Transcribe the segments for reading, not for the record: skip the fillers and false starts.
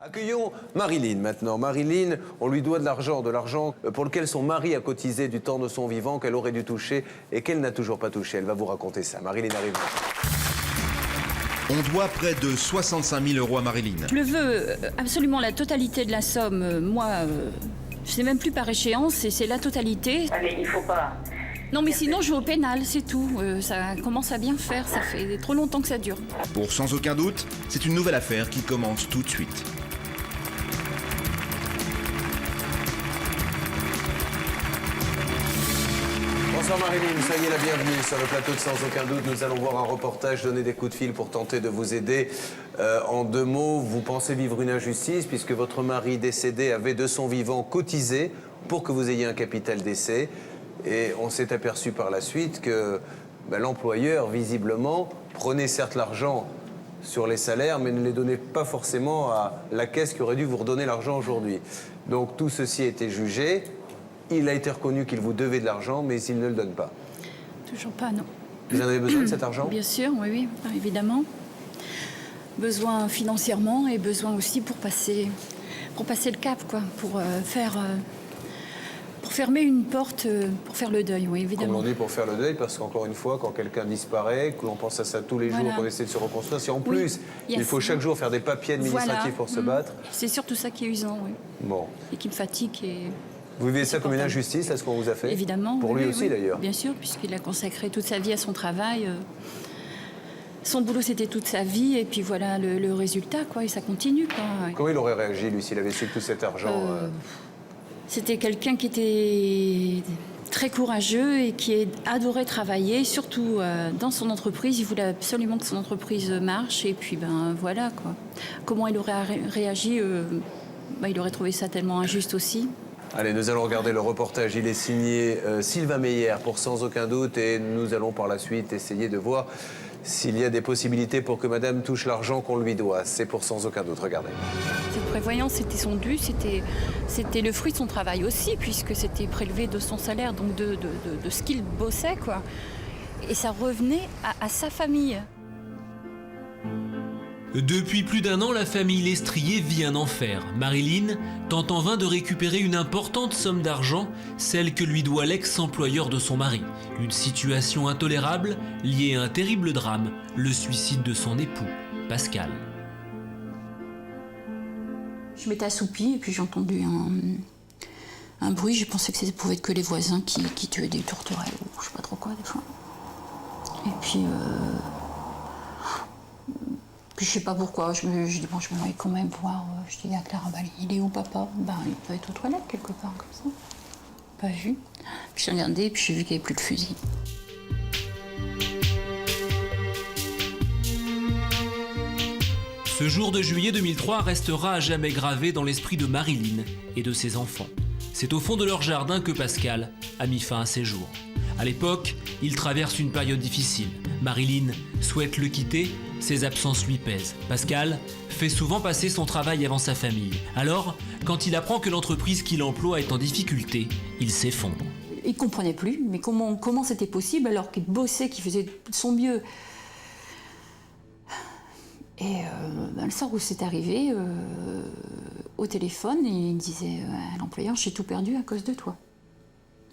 Accueillons Marilyn maintenant. Marilyn, on lui doit de l'argent pour lequel son mari a cotisé du temps de son vivant, qu'elle aurait dû toucher et qu'elle n'a toujours pas touché. Elle va vous raconter ça. Marilyn arrive. On doit près de 65 000 € à Marilyn. Je le veux absolument la totalité de la somme. Moi, je sais même plus par échéance et c'est la totalité. Allez, il faut pas. Non mais sinon je vais au pénal, c'est tout. Ça commence à bien faire, ça fait trop longtemps que ça dure. Pour sans aucun doute, c'est une nouvelle affaire qui commence tout de suite. Bonsoir Marilyn, soyez la bienvenue sur le plateau de Sans aucun doute. Nous allons voir un reportage, donner des coups de fil pour tenter de vous aider. En deux mots, vous pensez vivre une injustice puisque votre mari décédé avait de son vivant cotisé pour que vous ayez un capital décès. Et on s'est aperçu par la suite que l'employeur, visiblement, prenait certes l'argent sur les salaires, mais ne les donnait pas forcément à la caisse qui aurait dû vous redonner l'argent aujourd'hui. Donc tout ceci a été jugé. Il a été reconnu qu'il vous devait de l'argent, mais il ne le donne pas. Toujours pas, non. Vous en avez besoin de cet argent? Bien sûr, oui, évidemment. Besoin financièrement et besoin aussi pour passer le cap, quoi, pour fermer une porte, pour faire le deuil, oui, évidemment. Comme on dit, pour faire le deuil, parce qu'encore une fois, quand quelqu'un disparaît, que l'on pense à ça tous les jours, qu'on essaie de se reconstruire, si en plus, il faut chaque jour faire des papiers administratifs pour se battre. C'est surtout ça qui est usant, oui. Bon. Et qui me fatigue. Vous vivez ça comme une injustice, là, ce qu'on vous a fait? Évidemment. Pour lui aussi, d'ailleurs. Bien sûr, puisqu'il a consacré toute sa vie à son travail. Son boulot, c'était toute sa vie, et puis voilà le résultat, quoi, et ça continue, quoi. Comment il aurait réagi, lui, s'il avait su que tout cet argent... C'était quelqu'un qui était très courageux et qui adorait travailler, surtout dans son entreprise. Il voulait absolument que son entreprise marche, et puis voilà, quoi. Comment il aurait réagi il aurait trouvé ça tellement injuste aussi. Allez, nous allons regarder le reportage. Il est signé Sylvain Meyer pour Sans aucun doute, et nous allons par la suite essayer de voir s'il y a des possibilités pour que madame touche l'argent qu'on lui doit. C'est pour Sans aucun doute, regardez. Cette prévoyance, c'était son dû, c'était le fruit de son travail aussi, puisque c'était prélevé de son salaire, donc de ce qu'il bossait, quoi. Et ça revenait à sa famille. Depuis plus d'un an, la famille Lestrier vit un enfer. Marilyn tente en vain de récupérer une importante somme d'argent, celle que lui doit l'ex-employeur de son mari. Une situation intolérable liée à un terrible drame, le suicide de son époux, Pascal. Je m'étais assoupie et puis j'ai entendu un bruit. Je pensais que ça pouvait être que les voisins qui tuaient des tourterelles ou je sais pas trop quoi des fois. Et puis je sais pas pourquoi, je dis bon, je me vais quand même voir. Je dis à Clara, il est où papa? Il peut être aux toilettes quelque part comme ça. Pas vu. Puis j'ai regardé, puis j'ai vu qu'il n'y avait plus de fusil. Ce jour de juillet 2003 restera à jamais gravé dans l'esprit de Marilyn et de ses enfants. C'est au fond de leur jardin que Pascal a mis fin à ses jours. À l'époque, il traverse une période difficile. Marilyn souhaite le quitter, ses absences lui pèsent. Pascal fait souvent passer son travail avant sa famille. Alors, quand il apprend que l'entreprise qu'il emploie est en difficulté, il s'effondre. Il ne comprenait plus, mais comment c'était possible alors qu'il bossait, qu'il faisait de son mieux. Et le soir où c'est arrivé, au téléphone, il disait à l'employeur, j'ai tout perdu à cause de toi.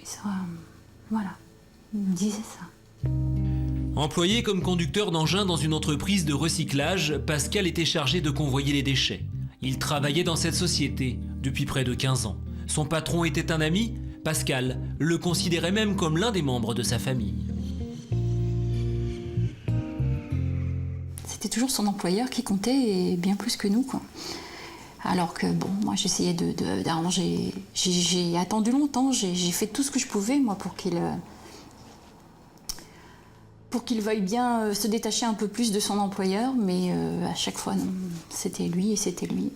Et ça, voilà, il me disait ça. Employé comme conducteur d'engin dans une entreprise de recyclage, Pascal était chargé de convoyer les déchets. Il travaillait dans cette société depuis près de 15 ans. Son patron était un ami, Pascal le considérait même comme l'un des membres de sa famille. C'était toujours son employeur qui comptait, et bien plus que nous, quoi. Alors que, bon, moi j'essayais d'arranger. J'ai attendu longtemps, j'ai fait tout ce que je pouvais, moi, pour qu'il veuille bien se détacher un peu plus de son employeur, mais à chaque fois, non, c'était lui et c'était lui.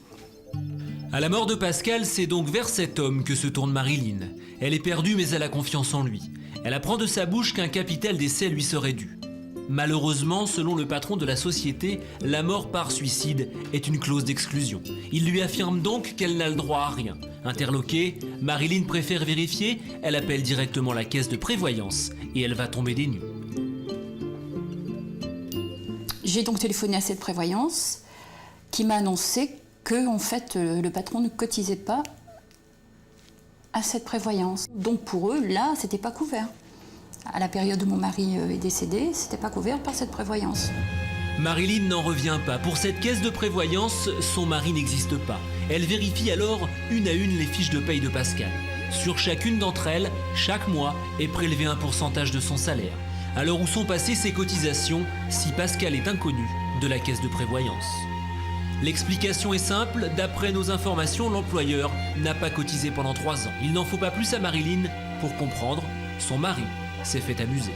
À la mort de Pascal, c'est donc vers cet homme que se tourne Marilyn. Elle est perdue, mais elle a confiance en lui. Elle apprend de sa bouche qu'un capital décès lui serait dû. Malheureusement, selon le patron de la société, la mort par suicide est une clause d'exclusion. Il lui affirme donc qu'elle n'a le droit à rien. Interloquée, Marilyn préfère vérifier, elle appelle directement la caisse de prévoyance et elle va tomber des nues. J'ai donc téléphoné à cette prévoyance qui m'a annoncé que en fait, le patron ne cotisait pas à cette prévoyance. Donc pour eux, là, c'était pas couvert. À la période où mon mari est décédé, c'était pas couvert par cette prévoyance. Marilyn n'en revient pas. Pour cette caisse de prévoyance, son mari n'existe pas. Elle vérifie alors une à une les fiches de paye de Pascal. Sur chacune d'entre elles, chaque mois est prélevé un pourcentage de son salaire. Alors où sont passées ses cotisations si Pascal est inconnu de la caisse de prévoyance? L'explication est simple, d'après nos informations, l'employeur n'a pas cotisé pendant 3 ans. Il n'en faut pas plus à Marilyn pour comprendre, son mari s'est fait amuser.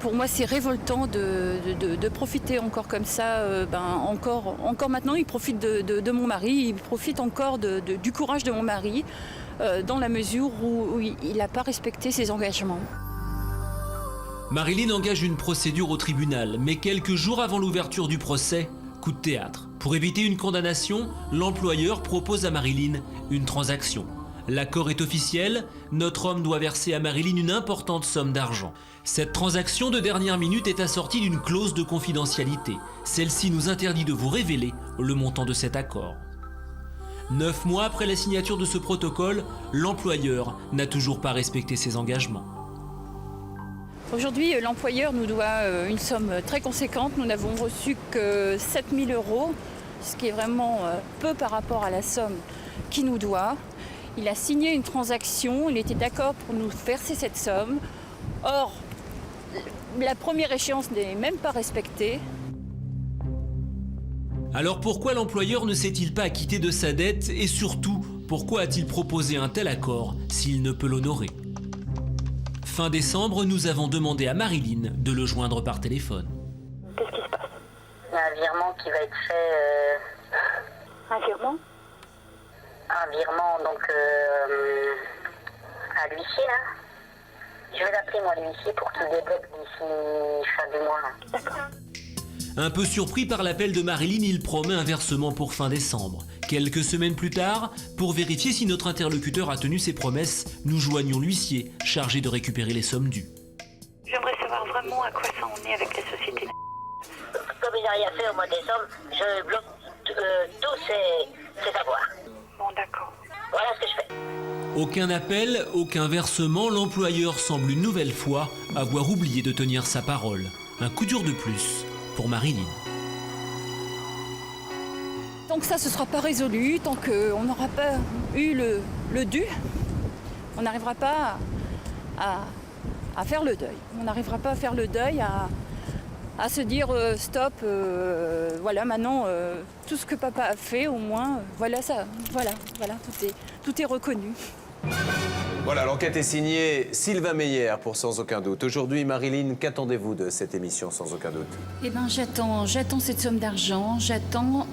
Pour moi, c'est révoltant de profiter encore comme ça. Encore maintenant, il profite de mon mari, il profite encore du courage de mon mari, dans la mesure où il n'a pas respecté ses engagements. Marilyn engage une procédure au tribunal, mais quelques jours avant l'ouverture du procès, coup de théâtre. Pour éviter une condamnation, l'employeur propose à Marilyn une transaction. L'accord est officiel, notre homme doit verser à Marilyn une importante somme d'argent. Cette transaction de dernière minute est assortie d'une clause de confidentialité. Celle-ci nous interdit de vous révéler le montant de cet accord. 9 mois après la signature de ce protocole, l'employeur n'a toujours pas respecté ses engagements. Aujourd'hui, l'employeur nous doit une somme très conséquente. Nous n'avons reçu que 7 000 €, ce qui est vraiment peu par rapport à la somme qu'il nous doit. Il a signé une transaction, il était d'accord pour nous verser cette somme. Or, la première échéance n'est même pas respectée. Alors pourquoi l'employeur ne s'est-il pas acquitté de sa dette et surtout, pourquoi a-t-il proposé un tel accord s'il ne peut l'honorer? Fin décembre, nous avons demandé à Marilyn de le joindre par téléphone. Qu'est-ce qui se passe? Il y a un virement qui va être fait. Un virement? Un virement, donc, à l'huissier, là. Je vais l'appeler, moi, l'huissier, pour qu'il débloque d'ici fin du mois, là. D'accord. Un peu surpris par l'appel de Marilyn, il promet un versement pour fin décembre. Quelques semaines plus tard, pour vérifier si notre interlocuteur a tenu ses promesses, nous joignons l'huissier, chargé de récupérer les sommes dues. J'aimerais savoir vraiment à quoi ça en est avec la société. Comme il n'a rien fait au mois de décembre, je bloque tous ses avoirs. Bon, d'accord. Voilà ce que je fais. Aucun appel, aucun versement, l'employeur semble une nouvelle fois avoir oublié de tenir sa parole. Un coup dur de plus pour Marilyn. Tant que ça ne sera pas résolu, tant qu'on n'aura pas eu le dû, on n'arrivera pas à faire le deuil. On n'arrivera pas à faire le deuil, à se dire stop, voilà maintenant tout ce que papa a fait au moins, voilà ça, voilà, tout est reconnu. Voilà, l'enquête est signée Sylvain Meyer pour Sans Aucun Doute. Aujourd'hui, Marilyn, qu'attendez-vous de cette émission Sans Aucun Doute? Eh bien, j'attends cette somme d'argent, j'attends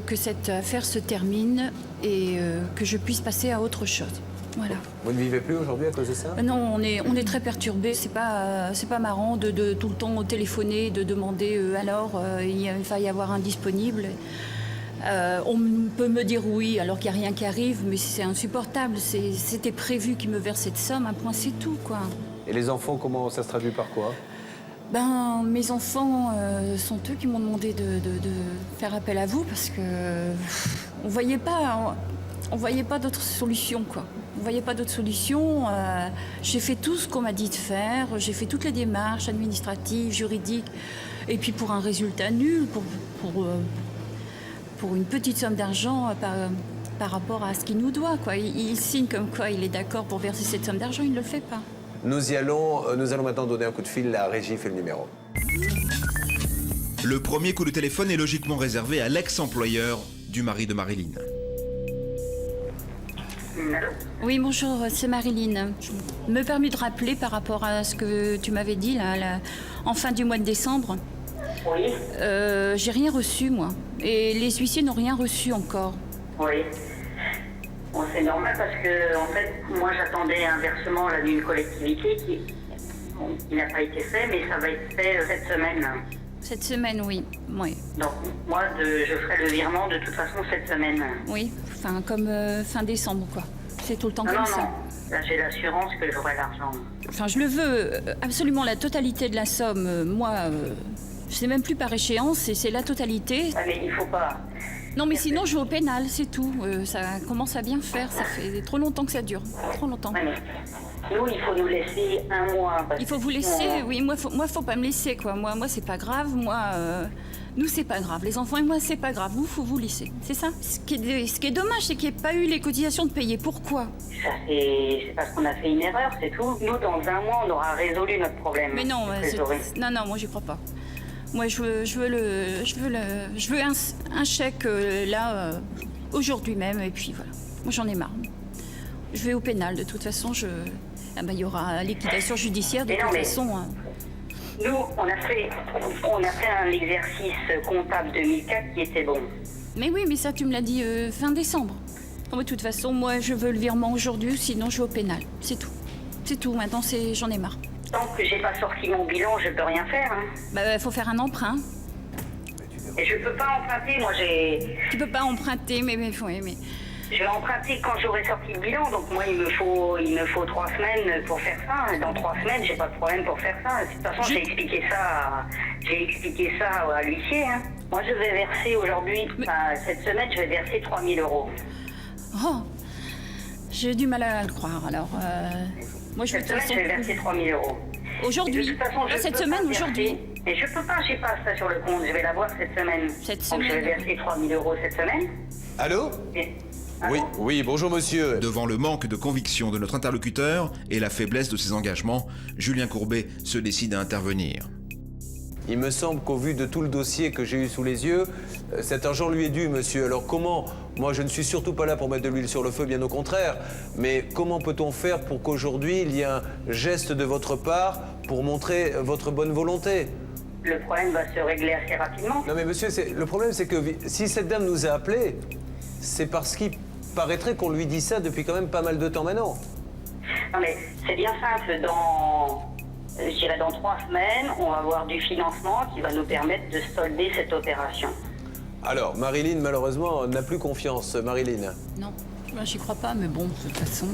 que cette affaire se termine et que je puisse passer à autre chose. Voilà. Vous ne vivez plus aujourd'hui à cause de ça? Non, on est très perturbés. C'est pas marrant de tout le temps téléphoner, de demander alors il va y avoir un disponible. On peut me dire oui alors qu'il n'y a rien qui arrive, mais c'est insupportable. C'était prévu qu'ils me versent cette somme, un point c'est tout, quoi. Et les enfants, comment ça se traduit par quoi? Ben, mes enfants sont eux qui m'ont demandé de faire appel à vous parce que on voyait pas d'autre solution, quoi. On voyait pas d'autre solution. J'ai fait tout ce qu'on m'a dit de faire. J'ai fait toutes les démarches administratives, juridiques, et puis pour un résultat nul, pour une petite somme d'argent par rapport à ce qu'il nous doit, quoi. Il signe comme quoi il est d'accord pour verser cette somme d'argent, il ne le fait pas. Nous allons maintenant donner un coup de fil, la régie fait le numéro. Le premier coup de téléphone est logiquement réservé à l'ex-employeur du mari de Marilyn. Oui, bonjour, c'est Marilyn. Je me permets de rappeler par rapport à ce que tu m'avais dit en fin du mois de décembre. Oui. J'ai rien reçu, moi. Et les huissiers n'ont rien reçu encore. Oui. Bon, c'est normal parce que, en fait, moi j'attendais un versement là, d'une collectivité qui n'a pas été fait, mais ça va être fait cette semaine. Cette semaine, oui. Donc, moi, je ferai le virement de toute façon cette semaine. Oui, enfin, comme fin décembre, quoi. C'est tout le temps Non, comme non, ça. non. Là, j'ai l'assurance que j'aurai l'argent. Enfin, je le veux, absolument la totalité de la somme. Moi, C'est même plus par échéance, c'est la totalité. Ah, mais il faut pas. Non, mais sinon, je vais au pénal, c'est tout. Ça commence à bien faire, ça fait trop longtemps que ça dure. Trop longtemps. Ouais, mais nous, il faut nous laisser un mois. Il faut vous laisser, oui, moi, faut pas me laisser, quoi. Moi, c'est pas grave, nous, c'est pas grave. Les enfants et moi, c'est pas grave. Vous, faut vous laisser. C'est ça. Ce qui est dommage, c'est qu'il n'y ait pas eu les cotisations de payer. Pourquoi? Ça, c'est parce qu'on a fait une erreur, c'est tout. Nous, dans un mois, on aura résolu notre problème. Mais non, non, moi, j'y crois pas. Moi, je veux un chèque, aujourd'hui même, et puis voilà. Moi, j'en ai marre. Je vais au pénal, de toute façon, il y aura liquidation judiciaire, de toute façon. Hein. Nous, on a fait un exercice comptable 2004 qui était bon. Mais oui, mais ça, tu me l'as dit fin décembre. Bon, de toute façon, moi, je veux le virement aujourd'hui, sinon je vais au pénal. C'est tout. C'est tout, maintenant, j'en ai marre. Tant que j'ai pas sorti mon bilan, je peux rien faire. Hein. Faut faire un emprunt. Et je peux pas emprunter, moi Tu peux pas emprunter, mais... Je vais emprunter quand j'aurai sorti le bilan, donc moi il me faut 3 semaines pour faire ça. Dans 3 semaines, j'ai pas de problème pour faire ça. De toute façon, j'ai expliqué ça à l'huissier. Hein. Moi je vais verser aujourd'hui, cette semaine, je vais verser 3 000 €. Oh, j'ai du mal à le croire, alors... moi je cette semaine, je vais verser 3 000 €. Aujourd'hui. De toute façon, cette semaine, aujourd'hui. Mais je peux pas, j'ai pas ça sur le compte, je vais l'avoir cette semaine. Donc je vais verser 3 000 € cette semaine. Allô? Oui, bonjour monsieur. Devant le manque de conviction de notre interlocuteur et la faiblesse de ses engagements, Julien Courbet se décide à intervenir. Il me semble qu'au vu de tout le dossier que j'ai eu sous les yeux, cet argent lui est dû, monsieur. Alors comment? Moi, je ne suis surtout pas là pour mettre de l'huile sur le feu, bien au contraire. Mais comment peut-on faire pour qu'aujourd'hui, il y ait un geste de votre part pour montrer votre bonne volonté? Le problème va se régler assez rapidement. Non mais monsieur, le problème c'est que si cette dame nous a appelés, c'est parce qu'il paraîtrait qu'on lui dit ça depuis quand même pas mal de temps maintenant. Non mais c'est bien simple, je dirais dans 3 semaines, on va avoir du financement qui va nous permettre de solder cette opération. Alors, Marilyn, malheureusement, n'a plus confiance. Marilyn? Non, moi j'y crois pas, mais bon, de toute façon...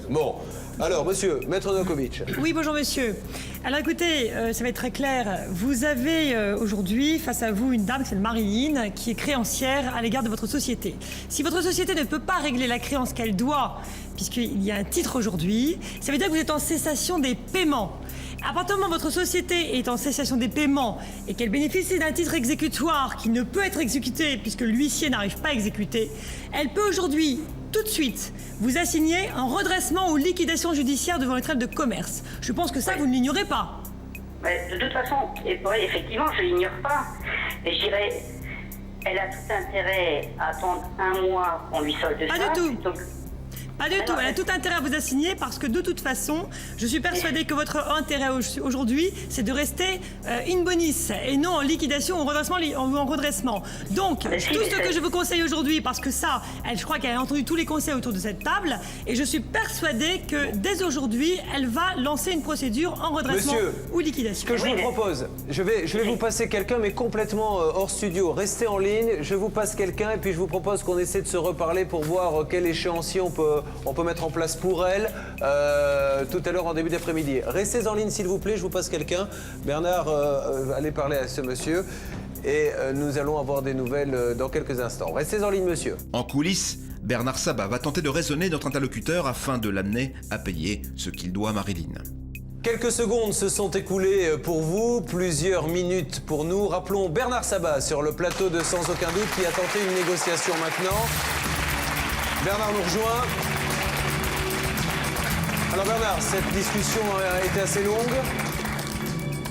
Bon, alors, monsieur, Maître Novakovic. Oui, bonjour monsieur. Alors écoutez, ça va être très clair. Vous avez aujourd'hui face à vous une dame qui s'appelle Marilyn, qui est créancière à l'égard de votre société. Si votre société ne peut pas régler la créance qu'elle doit, puisqu'il y a un titre aujourd'hui, ça veut dire que vous êtes en cessation des paiements. À partir du moment où votre société est en cessation des paiements et qu'elle bénéficie d'un titre exécutoire qui ne peut être exécuté puisque l'huissier n'arrive pas à exécuter, elle peut aujourd'hui, tout de suite, vous assigner un redressement ou liquidation judiciaire devant les tribunaux de commerce. Je pense que ça, vous ne l'ignorez pas. Mais de toute façon, effectivement, je ne l'ignore pas. Mais je dirais, elle a tout intérêt à attendre un mois qu'on lui solde ça. Pas du tout. Pas du tout, elle a tout intérêt à vous assigner parce que de toute façon, je suis persuadée que votre intérêt aujourd'hui, c'est de rester in bonis et non en liquidation ou en redressement. Donc, tout ce que je vous conseille aujourd'hui, parce que ça, je crois qu'elle a entendu tous les conseils autour de cette table, et je suis persuadée que dès aujourd'hui, elle va lancer une procédure en redressement ou liquidation. Ce que je vous propose, je vais vous passer quelqu'un, mais complètement hors studio. Restez en ligne, je vous passe quelqu'un, et puis je vous propose qu'on essaie de se reparler pour voir quel échéancier on peut mettre en place pour elle tout à l'heure en début d'après-midi. Restez en ligne s'il vous plaît, je vous passe quelqu'un. Bernard, allez parler à ce monsieur et nous allons avoir des nouvelles dans quelques instants. Restez en ligne monsieur. En coulisses, Bernard Sabat va tenter de raisonner notre interlocuteur afin de l'amener à payer ce qu'il doit à Marilyn. Quelques secondes se sont écoulées pour vous, plusieurs minutes pour nous. Rappelons Bernard Sabat sur le plateau de Sans Aucun Doute qui a tenté une négociation maintenant. Bernard nous rejoint. Alors Bernard, cette discussion a été assez longue.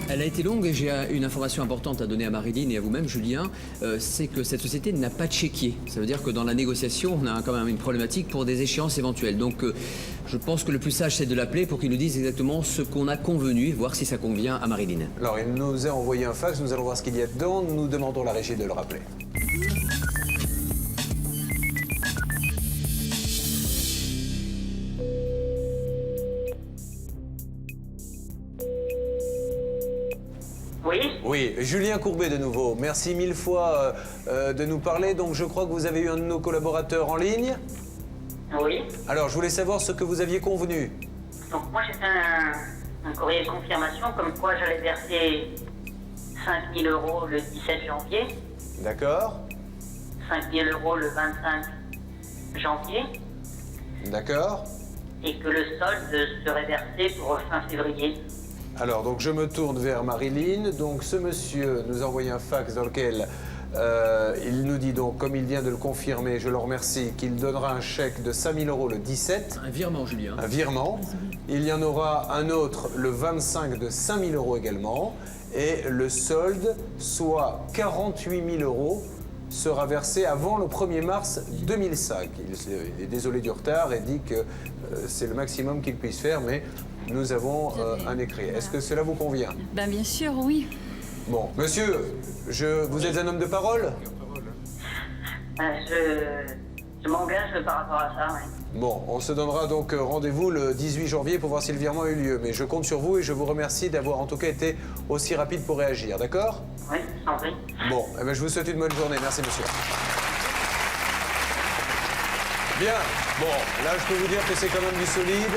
Elle a été longue et j'ai une information importante à donner à Marilyn et à vous-même, Julien, c'est que cette société n'a pas de chéquier. Ça veut dire que dans la négociation, on a quand même une problématique pour des échéances éventuelles. Donc je pense que le plus sage, c'est de l'appeler pour qu'il nous dise exactement ce qu'on a convenu, voir si ça convient à Marilyn. Alors il nous a envoyé un fax, nous allons voir ce qu'il y a dedans, nous demandons à la régie de le rappeler. Oui, Julien Courbet de nouveau. Merci 1000 fois de nous parler. Donc je crois que vous avez eu un de nos collaborateurs en ligne. Oui. Alors je voulais savoir ce que vous aviez convenu. Donc moi j'ai fait un courrier de confirmation comme quoi j'allais verser 5 000 € le 17 janvier, D'accord. 5 000 € le 25 janvier, D'accord. et que le solde serait versé pour fin février. Alors, donc je me tourne vers Marilyn. Donc ce monsieur nous a envoyé un fax dans lequel il nous dit donc, comme il vient de le confirmer, je le remercie, qu'il donnera un chèque de 5 000 € le 17. Un virement, Julien. Un virement. Il y en aura un autre le 25 de 5 000 € également. Et le solde, soit 48 000 €, sera versé avant le 1er mars 2005. Il est désolé du retard et dit que c'est le maximum qu'il puisse faire, mais nous avons un écrit. Est-ce que cela vous convient? Ben, bien sûr, oui. Bon, monsieur, vous êtes un homme de parole? Je m'engage par rapport à ça, oui. Bon, on se donnera donc rendez-vous le 18 janvier pour voir si le virement a eu lieu. Mais je compte sur vous et je vous remercie d'avoir en tout cas été aussi rapide pour réagir, d'accord? Oui, sans prie. Bon, eh ben, je vous souhaite une bonne journée. Merci, monsieur. Bien, bon, là je peux vous dire que c'est quand même du solide.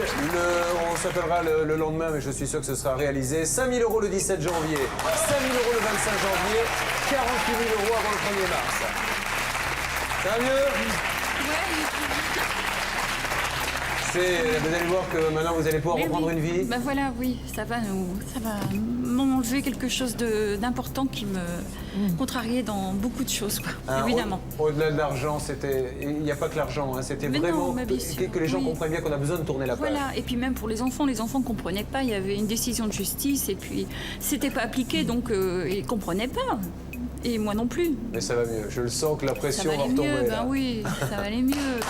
On s'appellera le lendemain, mais je suis sûr que ce sera réalisé. 5 000 € le 17 janvier, 5 000 € le 25 janvier, 48 000 € avant le 1er mars. Ça va mieux? Vous allez voir que maintenant vous allez pouvoir reprendre une vie. Ben voilà, oui, ça va m'enlever quelque chose d'important qui me contrariait dans beaucoup de choses, quoi, évidemment. Au-delà de l'argent, il n'y a pas que l'argent, hein, c'était vraiment que les gens comprennent bien qu'on a besoin de tourner la page. Voilà, et puis même pour les enfants ne comprenaient pas, il y avait une décision de justice et puis c'était pas appliqué, donc ils ne comprenaient pas. Et moi non plus. Mais ça va mieux, je le sens que la pression va retomber. retomber. Ça va aller mieux, ben oui, ça va aller mieux.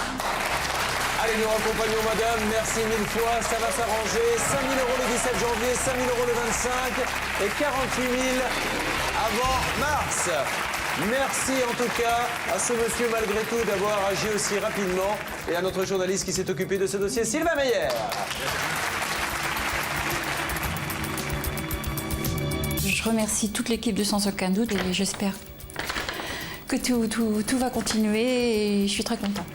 Allez, nous raccompagnons madame, merci mille fois, ça va s'arranger. 5 000 € le 17 janvier, 5 000 € le 25 et 48 000 avant mars. Merci en tout cas à ce monsieur malgré tout d'avoir agi aussi rapidement et à notre journaliste qui s'est occupé de ce dossier, Sylvain Meyer. Je remercie toute l'équipe de Sans Aucun Doute et j'espère que tout va continuer et je suis très contente.